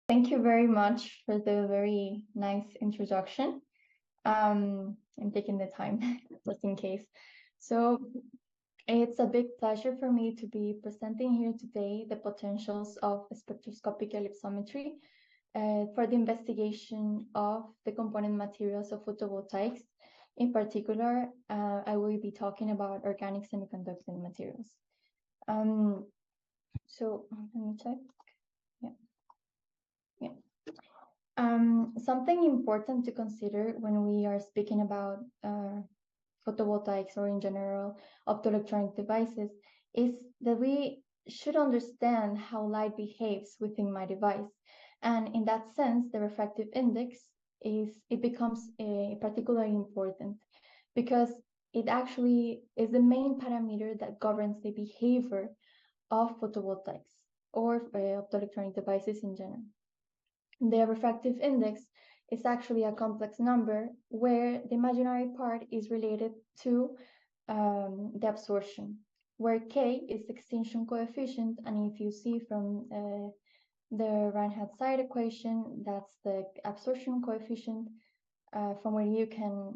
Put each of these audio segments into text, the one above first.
Thank you very much for the very nice introduction. I'm taking the time just in case. So it's a big pleasure for me to be presenting here today the potentials of spectroscopic ellipsometry for the investigation of the component materials of photovoltaics. In particular, I will be talking about organic semiconducting materials. So let me check. Something important to consider when we are speaking about photovoltaics or in general optoelectronic devices is that we should understand how light behaves within my device. And in that sense, the refractive index becomes particularly important because it actually is the main parameter that governs the behavior of photovoltaics or optoelectronic devices in general. The refractive index is actually a complex number where the imaginary part is related to the absorption, where K is the extinction coefficient, and if you see from the right-hand side equation, that's the absorption coefficient from where you can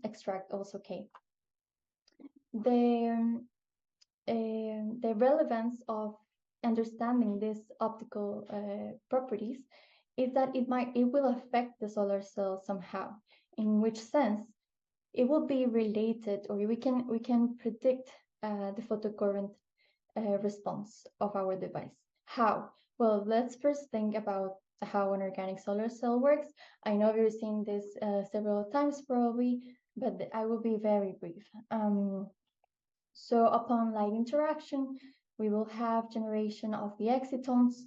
extract also K. The relevance of understanding these optical properties is that it will affect the solar cell somehow. In which sense, it will be related, or we can predict the photocurrent response of our device. How? Well, let's first think about how an organic solar cell works. I know you've seen this several times probably, but I will be very brief. So upon light interaction, we will have generation of the excitons.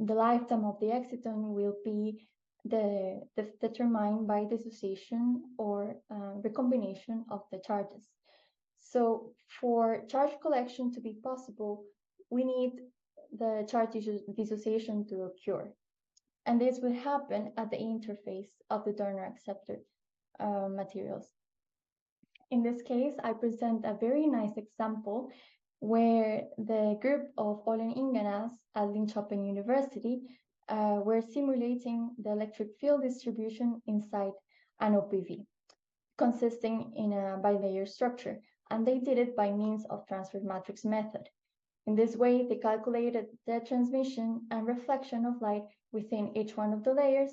The lifetime of the exciton will be determined by dissociation or recombination of the charges. So for charge collection to be possible, we need the charge dissociation to occur. And this will happen at the interface of the donor acceptor materials. In this case, I present a very nice example where the group of Olen Inganas at Linköping University were simulating the electric field distribution inside an OPV, consisting in a bilayer structure, and they did it by means of transfer matrix method. In this way, they calculated the transmission and reflection of light within each one of the layers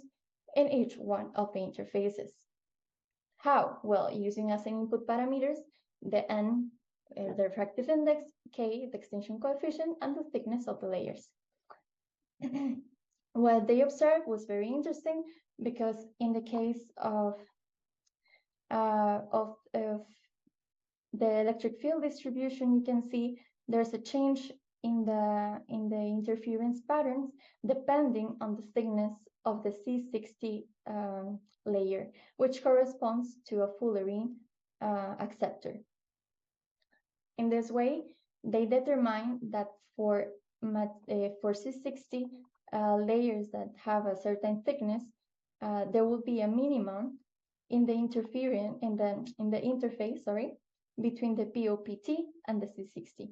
in each one of the interfaces. How? Well, using as an input parameters the N, the refractive index, K, the extinction coefficient, and the thickness of the layers. What they observed was very interesting because in the case of the electric field distribution, you can see there's a change in the interference patterns depending on the thickness of the C60 layer, which corresponds to a fullerene acceptor. In this way, they determine that for C60 layers that have a certain thickness, there will be a minimum in the interference in the interface, between the POPT and the C60,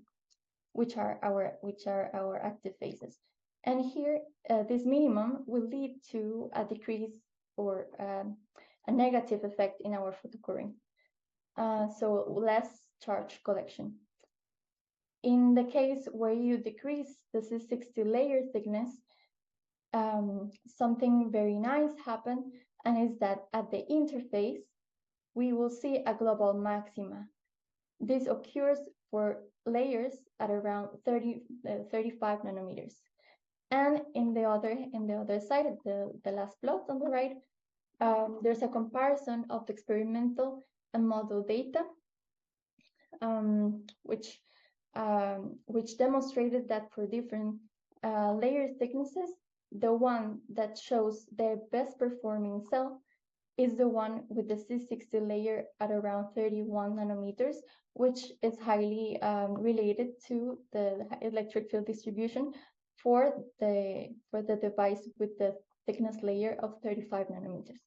which are our active phases. And here, this minimum will lead to a decrease or a negative effect in our photocurrent. So less charge collection. In the case where you decrease the C60 layer thickness, something very nice happened, and is that at the interface, we will see a global maxima. This occurs for layers at around 35 nanometers. And in the other side, the last plot on the right, there's a comparison of the experimental and model data, which demonstrated that for different layer thicknesses, the one that shows the best performing cell is the one with the C60 layer at around 31 nanometers, which is highly related to the electric field distribution for the device with the thickness layer of 35 nanometers.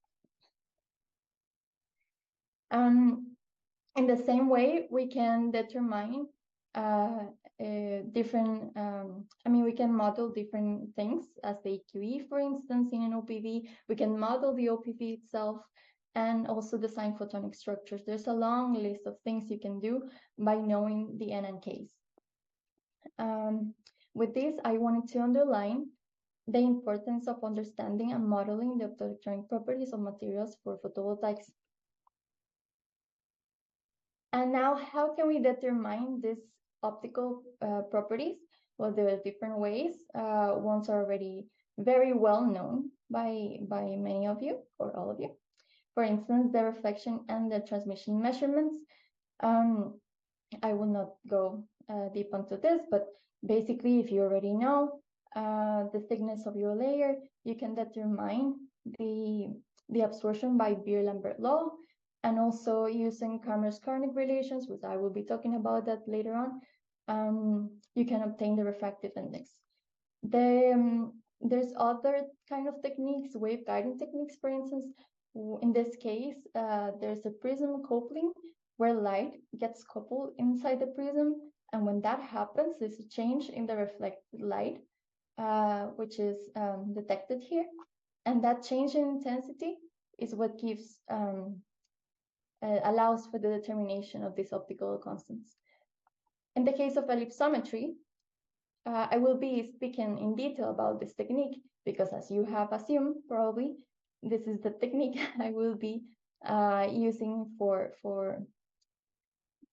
In the same way, we can determine different, I mean, we can model different things as the AQE, for instance, in an OPV. We can model the OPV itself and also design photonic structures. There's a long list of things you can do by knowing the N and Ks. With this, I wanted to underline the importance of understanding and modeling the optoelectronic properties of materials for photovoltaics. And now, how can we determine these optical properties? Well, there are different ways. Ones are already very well known by many of you, or all of you. For instance, the reflection and the transmission measurements. I will not go deep into this, but basically, if you already know the thickness of your layer, you can determine the absorption by Beer-Lambert law, and also using Kramers-Kornig relations, which I will be talking about that later on, you can obtain the refractive index. There's other kind of techniques, wave guiding techniques, for instance. In this case, there's a prism coupling where light gets coupled inside the prism, and when that happens, there's a change in the reflected light, which is detected here, and that change in intensity is what gives allows for the determination of these optical constants. In the case of ellipsometry, I will be speaking in detail about this technique because, as you have assumed, probably this is the technique I will be using to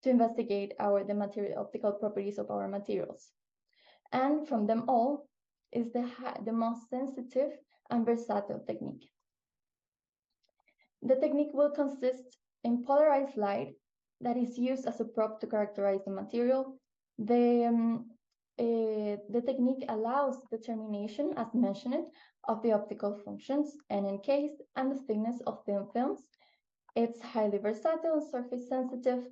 investigate the material optical properties of our materials. And from them all is the most sensitive and versatile technique. The technique will consist in polarized light that is used as a probe to characterize the material. The technique allows determination, as mentioned, of the optical functions, N and Ks, and the thickness of thin films. It's highly versatile and surface sensitive.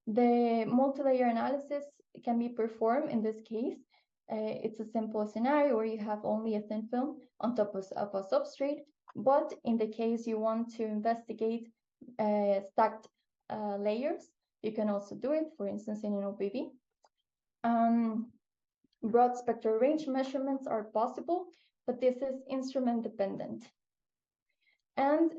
The multi-layer analysis can be performed in this case. It's a simple scenario where you have only a thin film on top of a substrate, but in the case you want to investigate stacked layers, you can also do it, for instance, in an OPV. Broad spectral range measurements are possible, but this is instrument dependent. And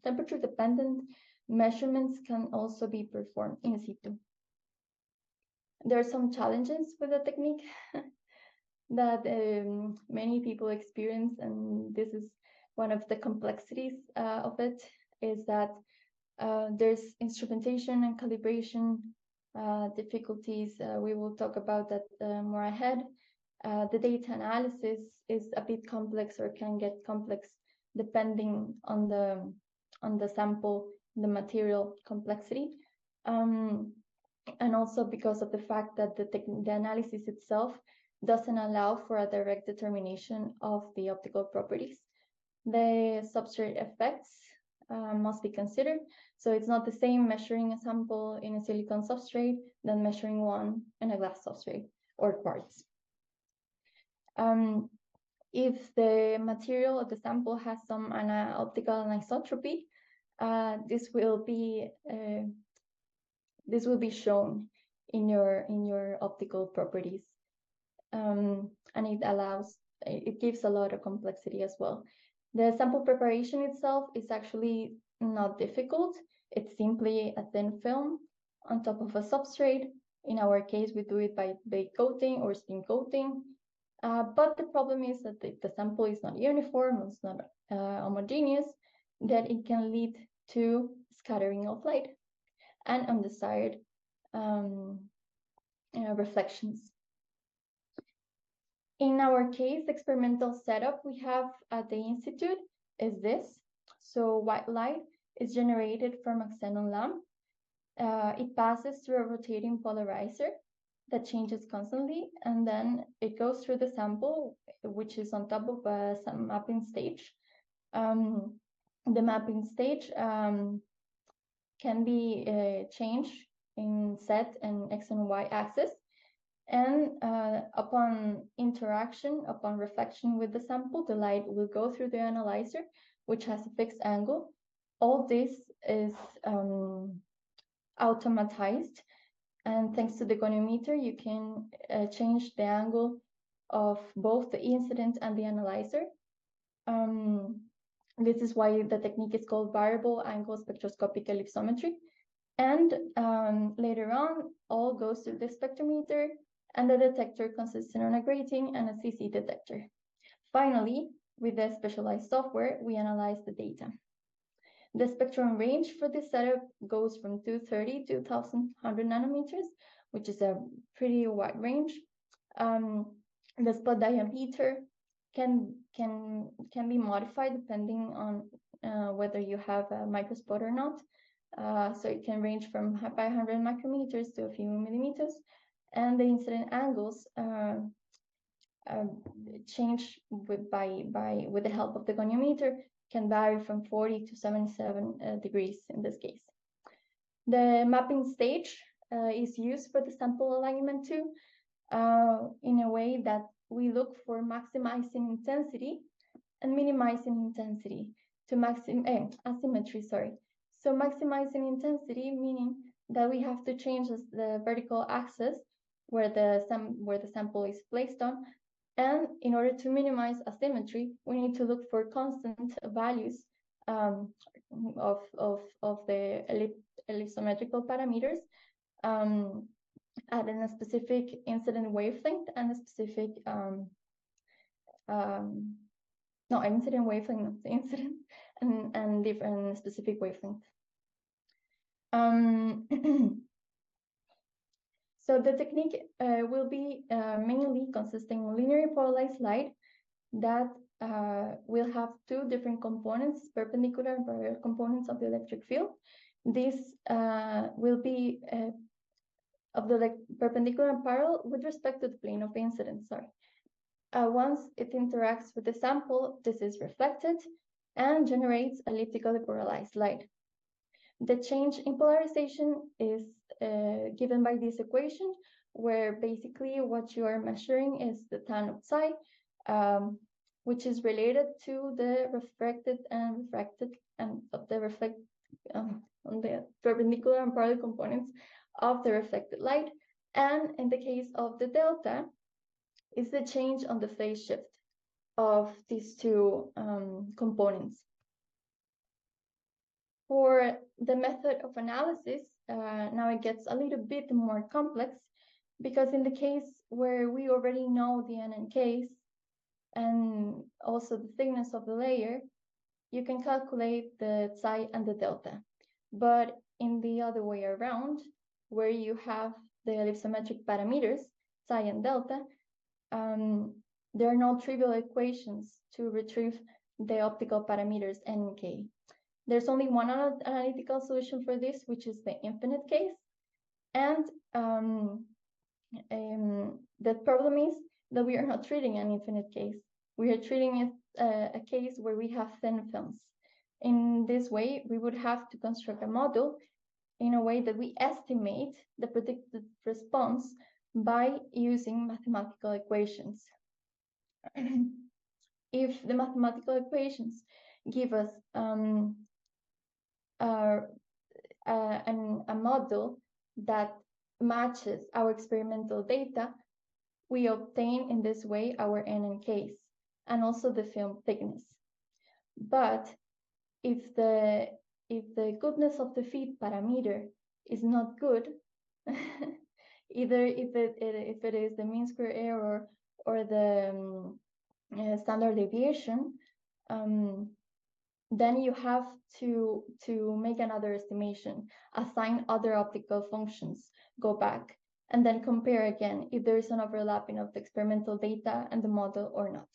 temperature dependent measurements can also be performed in situ. There are some challenges with the technique that many people experience, and this is one of the complexities of it, is that there's instrumentation and calibration difficulties. We will talk about that more ahead. The data analysis is a bit complex, or can get complex depending on the sample, the material complexity, and also because of the fact that the analysis itself doesn't allow for a direct determination of the optical properties. The substrate effects must be considered. So it's not the same measuring a sample in a silicon substrate than measuring one in a glass substrate or quartz. If the material of the sample has some optical anisotropy, this will be shown in your optical properties, and it gives a lot of complexity as well. The sample preparation itself is actually not difficult. It's simply a thin film on top of a substrate. In our case, we do it by bake coating or spin coating. But the problem is that if the sample is not uniform, it's not homogeneous, that it can lead to scattering of light and undesired reflections. In our case, the experimental setup we have at the Institute is this. So white light is generated from a xenon lamp. It passes through a rotating polarizer that changes constantly, and then it goes through the sample, which is on top of some mapping stage. The mapping stage can be changed in Z and X and Y axis, and upon interaction, upon reflection with the sample, the light will go through the analyzer, which has a fixed angle. All this is automatized, and thanks to the goniometer, you can change the angle of both the incident and the analyzer. This is why the technique is called variable angle spectroscopic ellipsometry. And later on, all goes to the spectrometer, and the detector consisting on a grating and a CC detector. Finally, with the specialized software, we analyze the data. The spectrum range for this setup goes from 230 to 1100 nanometers, which is a pretty wide range. The spot diameter can be modified depending on whether you have a microspot or not. So it can range from 500 micrometers to a few millimeters, and the incident angles change with the help of the goniometer can vary from 40 to 77 degrees in this case. The mapping stage is used for the sample alignment too, in a way that we look for maximizing intensity and minimizing intensity to asymmetry, sorry. So maximizing intensity, meaning that we have to change the vertical axis where the sample is placed on, and in order to minimize asymmetry, we need to look for constant values of the ellipsometrical parameters at a specific incident wavelength and a specific incident wavelength, not the incident, and different specific wavelength. So the technique will be mainly consisting of linear polarized light that will have two different components, perpendicular and parallel components of the electric field. This will be of the perpendicular and parallel with respect to the plane of incidence, sorry. Once it interacts with the sample, this is reflected and generates elliptically polarized light. The change in polarization is given by this equation, where basically what you are measuring is the tan of psi, which is related to the refracted and on the perpendicular and parallel components of the reflected light. And in the case of the delta, is the change on the phase shift of these two components. For the method of analysis, now it gets a little bit more complex, because in the case where we already know the N and Ks and also the thickness of the layer, you can calculate the psi and the delta. But in the other way around, where you have the ellipsometric parameters, psi and delta, there are no trivial equations to retrieve the optical parameters N and K. There's only one analytical solution for this, which is the infinite case. And the problem is that we are not treating an infinite case. We are treating a case where we have thin films. In this way, we would have to construct a model in a way that we estimate the predicted response by using mathematical equations. If the mathematical equations give us a model that matches our experimental data, we obtain in this way our N and Ks and also the film thickness. But if the goodness of the fit parameter is not good, either if it is the mean square error or the standard deviation, then you have to make another estimation, assign other optical functions, go back, and then compare again if there is an overlapping of the experimental data and the model or not.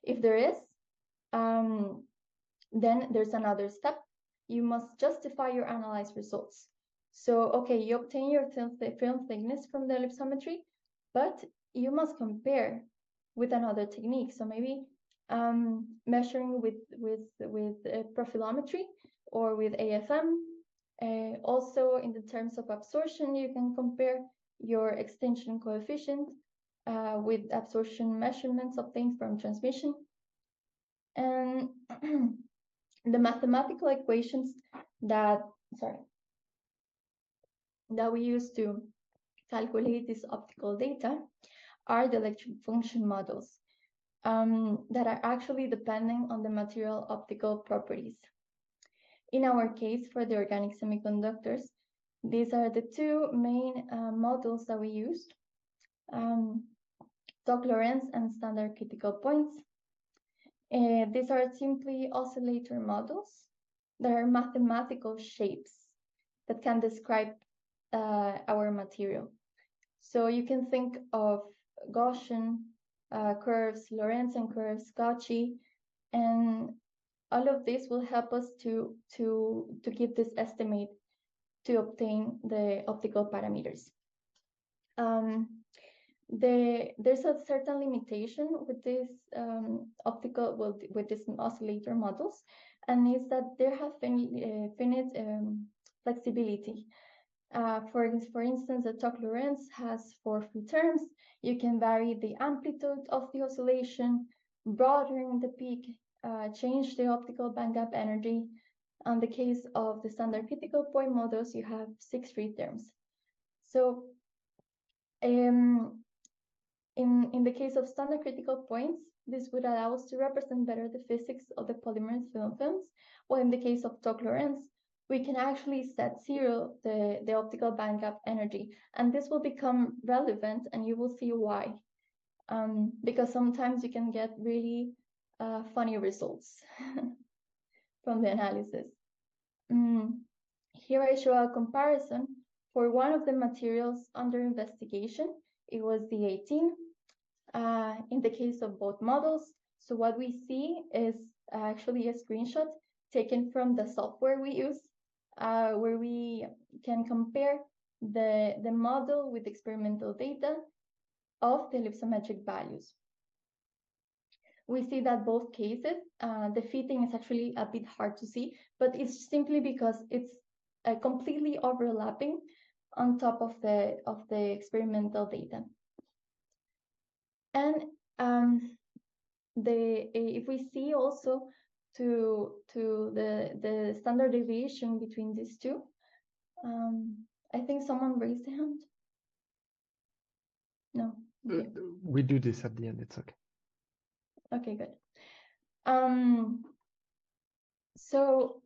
If there is, then there's another step. You must justify your analyzed results. So, okay, you obtain your film thickness from the ellipsometry, but you must compare with another technique. So maybe measuring with profilometry or with AFM. Also, in the terms of absorption, you can compare your extinction coefficient with absorption measurements obtained from transmission. And the mathematical equations that, that we use to calculate this optical data are the electric function models that are actually depending on the material optical properties. In our case, for the organic semiconductors, these are the two main models that we used, Toc-Lorentz and standard critical points. These are simply oscillator models that are mathematical shapes that can describe our material. So you can think of Gaussian curves, Lorentzian curves, Cauchy, and all of this will help us to give this estimate to obtain the optical parameters. There's a certain limitation with this with these oscillator models, and is that there have finite flexibility. For instance, the Toc-Lorentz has 4 free terms. You can vary the amplitude of the oscillation, broaden the peak, change the optical bandgap energy. In the case of the standard critical point models, you have 6 free terms. So in the case of standard critical points, this would allow us to represent better the physics of the polymer film films, while in the case of Toc-Lorentz, we can actually set 0 the optical bandgap energy, and this will become relevant, and you will see why. Because sometimes you can get really funny results from the analysis. Here I show a comparison for one of the materials under investigation. It was the 18. In the case of both models, so what we see is actually a screenshot taken from the software we use, where we can compare the model with experimental data of the ellipsometric values. We see that both cases, the fitting is actually a bit hard to see, but it's simply because it's completely overlapping on top of the experimental data. And if we see also to the standard deviation between these two, I think someone raised their hand. No. Okay. We do this at the end. It's okay. Okay, good. So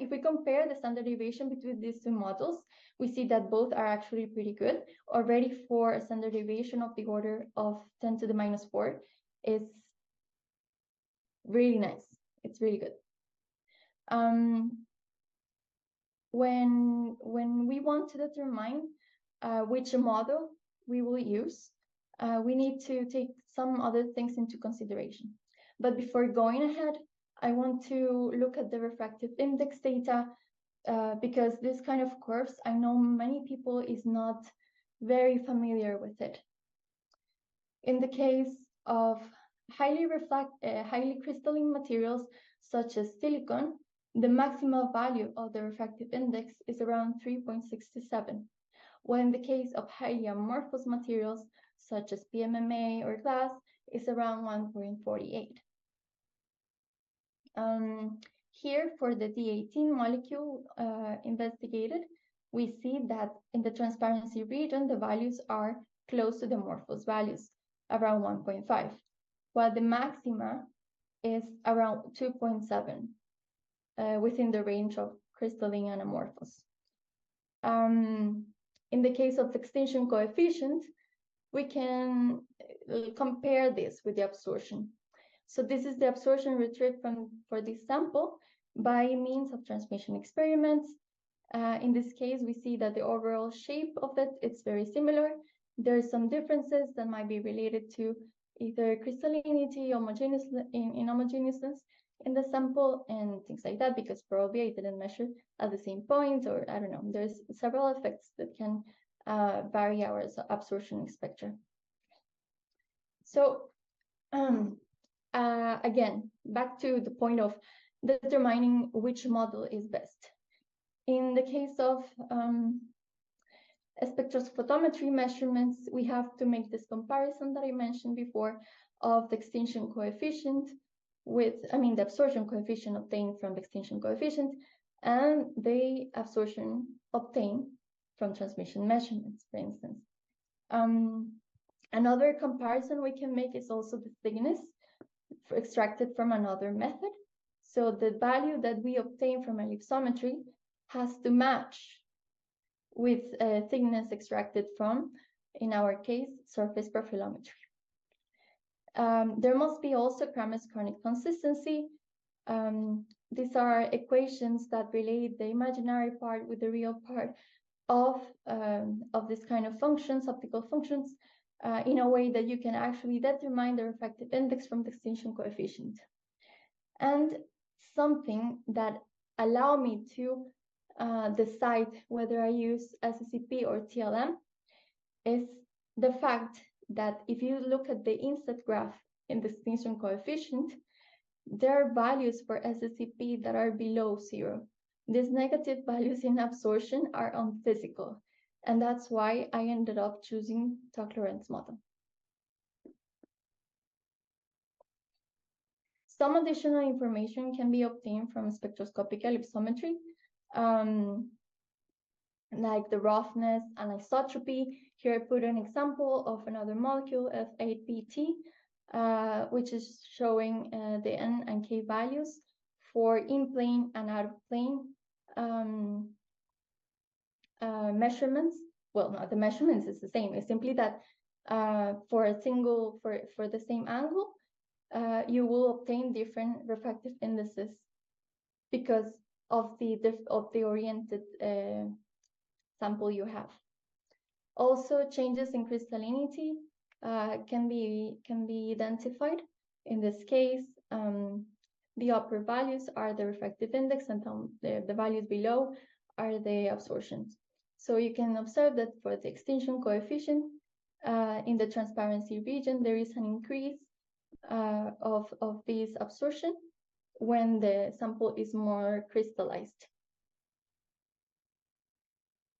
if we compare the standard deviation between these two models, we see that both are actually pretty good. Already for a standard deviation of the order of 10 to the minus 4 is really nice. It's really good. When we want to determine which model we will use, we need to take some other things into consideration. But before going ahead, I want to look at the refractive index data because this kind of curves, I know many people is not very familiar with it. In the case of highly crystalline materials such as silicon, the maximal value of the refractive index is around 3.67, while in the case of highly amorphous materials such as PMMA or glass, is around 1.48. Here for the D18 molecule investigated, we see that in the transparency region, the values are close to the amorphous values, around 1.5, while the maxima is around 2.7, within the range of crystalline and amorphous. In the case of the extinction coefficient, we can compare this with the absorption. So this is the absorption retrieved for this sample by means of transmission experiments. In this case, we see that the overall shape of it is very similar. There are some differences that might be related to either crystallinity, inhomogeneousness in the sample and things like that, because probably I didn't measure at the same point, or I don't know. There's several effects that can vary our absorption spectra. So again, back to the point of determining which model is best. In the case of spectrophotometry measurements, we have to make this comparison that I mentioned before of the extinction coefficient with, the absorption coefficient obtained from the extinction coefficient and the absorption obtained from transmission measurements, for instance. Another comparison we can make is also the thickness extracted from another method. So the value that we obtain from ellipsometry has to match with thickness extracted from, in our case, surface profilometry. There must be also Kramers-Kronig consistency. These are equations that relate the imaginary part with the real part of this kind of functions, optical functions, in a way that you can actually determine the refractive index from the extinction coefficient. And something that allow me to decide whether I use SSEP or TLM is the fact that if you look at the inset graph in the extinction coefficient, there are values for SSEP that are below 0. These negative values in absorption are unphysical, and that's why I ended up choosing Toc-Lorentz model. Some additional information can be obtained from spectroscopic ellipsometry, like the roughness, anisotropy. Here I put an example of another molecule, F8PT, which is showing the N and K values for in-plane and out-of-plane measurements. Well, no, the measurements is the same. It's simply that for the same angle, you will obtain different refractive indices because of the oriented sample you have. Also, changes in crystallinity can be identified. In this case, the upper values are the refractive index, and the values below are the absorptions. So you can observe that for the extinction coefficient in the transparency region, there is an increase of this absorption when the sample is more crystallized.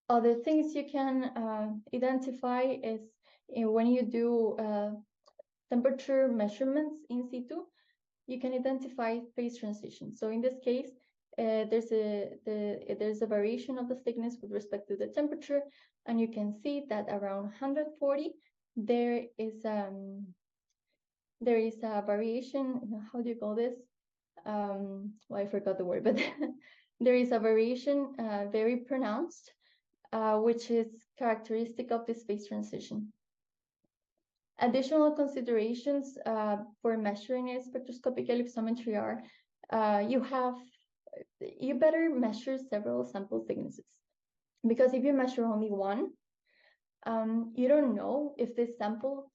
Other things you can identify is when you do temperature measurements in situ, you can identify phase transition. So in this case, there's a variation of the thickness with respect to the temperature, and you can see that around 140 there is a variation. How do you call this? Well, I forgot the word, but there is a variation very pronounced, which is characteristic of this phase transition. Additional considerations for measuring a spectroscopic ellipsometry are you better measure several sample thicknesses, because if you measure only one, you don't know if this sample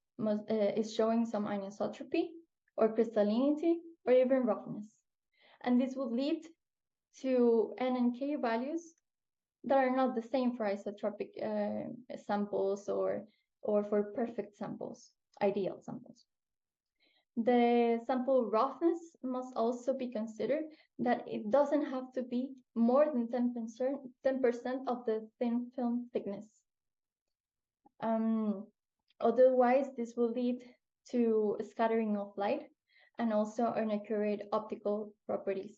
is showing some anisotropy or crystallinity or even roughness, and this will lead to N and K values that are not the same for isotropic samples or for perfect samples, ideal samples. The sample roughness must also be considered, that it doesn't have to be more than 10% of the thin film thickness. Otherwise, this will lead to scattering of light and also inaccurate optical properties.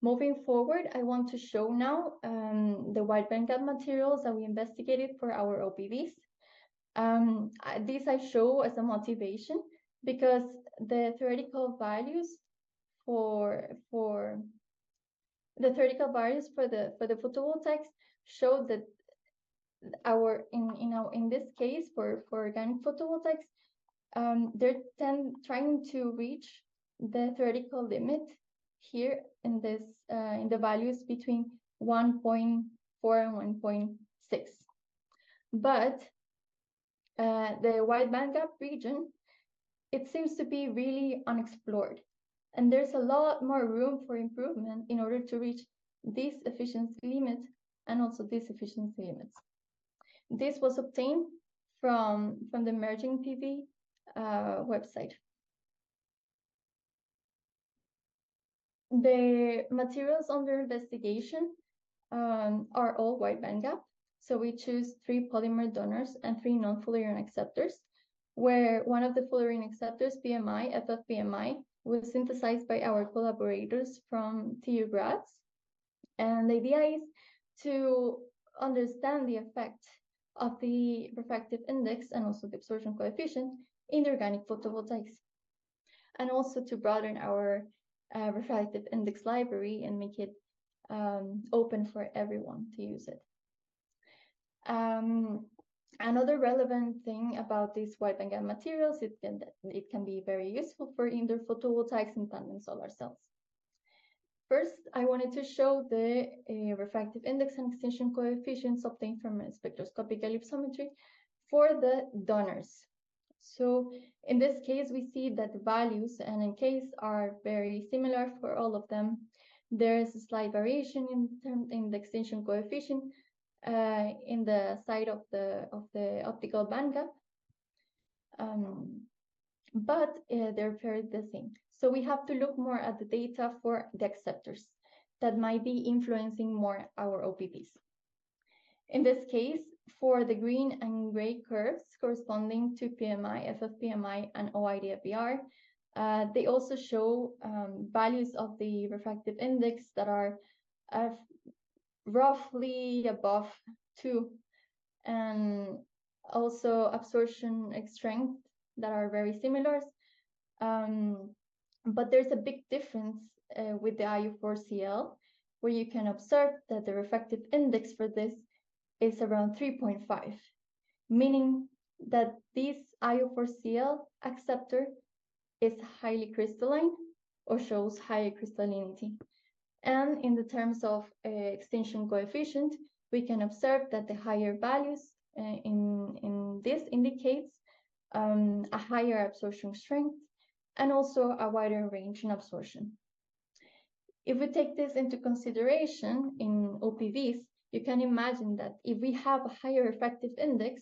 Moving forward, I want to show now the wide bandgap materials that we investigated for our OPVs. This I show as a motivation because the theoretical values for the photovoltaics show that in this case for organic photovoltaics, they're trying to reach the theoretical limit here in this in the values between 1.4 and 1.6, but the wide bandgap region, it seems to be really unexplored, and there's a lot more room for improvement in order to reach these efficiency limits and also these efficiency limits. This was obtained from the Merging PV website. The materials under investigation are all wide bandgap. So we choose 3 polymer donors and 3 non-fullerene acceptors, where one of the fullerene acceptors, PMI, FFPMI, was synthesized by our collaborators from TU Graz. And the idea is to understand the effect of the refractive index and also the absorption coefficient in the organic photovoltaics, and also to broaden our refractive index library and make it open for everyone to use it. Another relevant thing about these wide bandgap materials is that it can be very useful for indoor photovoltaics and tandem solar cells. First, I wanted to show the refractive index and extinction coefficients obtained from spectroscopic ellipsometry for the donors. So in this case, we see that the values and NKs are very similar for all of them. There is a slight variation in the extinction coefficient in the side of the optical bandgap, but they're very the same. So we have to look more at the data for the acceptors that might be influencing more our OPVs. In this case, for the green and gray curves corresponding to PMI, FFPMI, and OIDFVR, they also show values of the refractive index that are roughly above 2, and also absorption strength that are very similar. But there's a big difference with the IU4CL, where you can observe that the refractive index for this is around 3.5, meaning that this IU4CL acceptor is highly crystalline or shows higher crystallinity. And in the terms of extinction coefficient, we can observe that the higher values in this indicates a higher absorption strength and also a wider range in absorption. If we take this into consideration in OPVs, you can imagine that if we have a higher refractive index,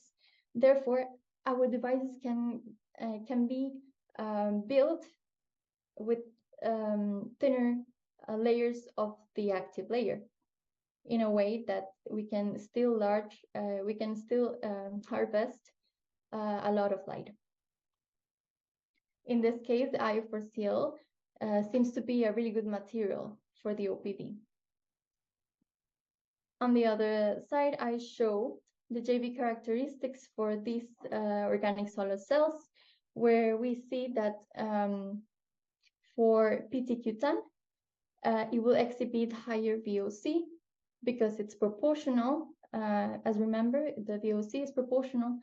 therefore our devices can be built with thinner layers of the active layer, in a way that we can still harvest a lot of light. In this case, the IU4CL seems to be a really good material for the OPV. On the other side, I show the JV characteristics for these organic solar cells, where we see that for PTQ10, it will exhibit higher VOC because it's proportional. As remember, the VOC is proportional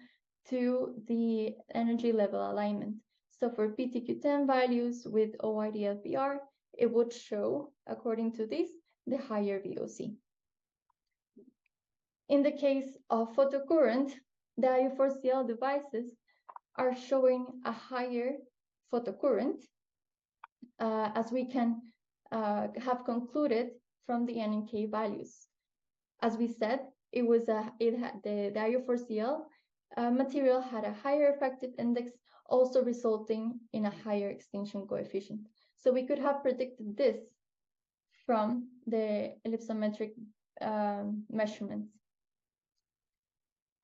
to the energy level alignment. So for PTQ10 values with OIDFVR, it would show, according to this, the higher VOC. In the case of photocurrent, the IU4CL devices are showing a higher photocurrent, as we can have concluded from the NK values. As we said, the IU4CL material had a higher refractive index, also resulting in a higher extinction coefficient. So we could have predicted this from the ellipsometric measurements.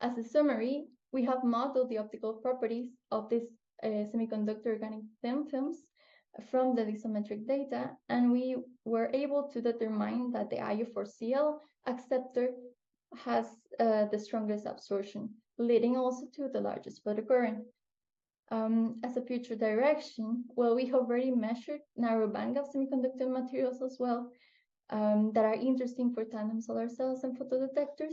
As a summary, we have modeled the optical properties of these semiconductor organic thin films from the ellipsometric data, and we were able to determine that the IU4CL acceptor has the strongest absorption, leading also to the largest photocurrent. As a future direction, well, we have already measured narrow bandgap semiconductor materials as well, that are interesting for tandem solar cells and photodetectors.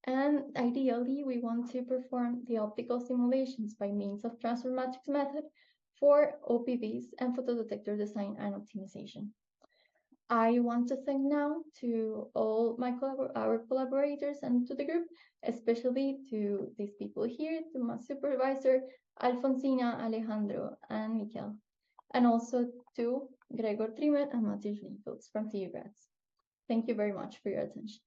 And ideally, we want to perform the optical simulations by means of transfer matrix method for OPVs and photodetector design and optimization. I want to thank now to all our collaborators and to the group, especially to these people here, to my supervisor, Alfonsina, Alejandro, and Mikel, and also to Gregor Trimmer and Matthias Linfels from TU Grads. Thank you very much for your attention.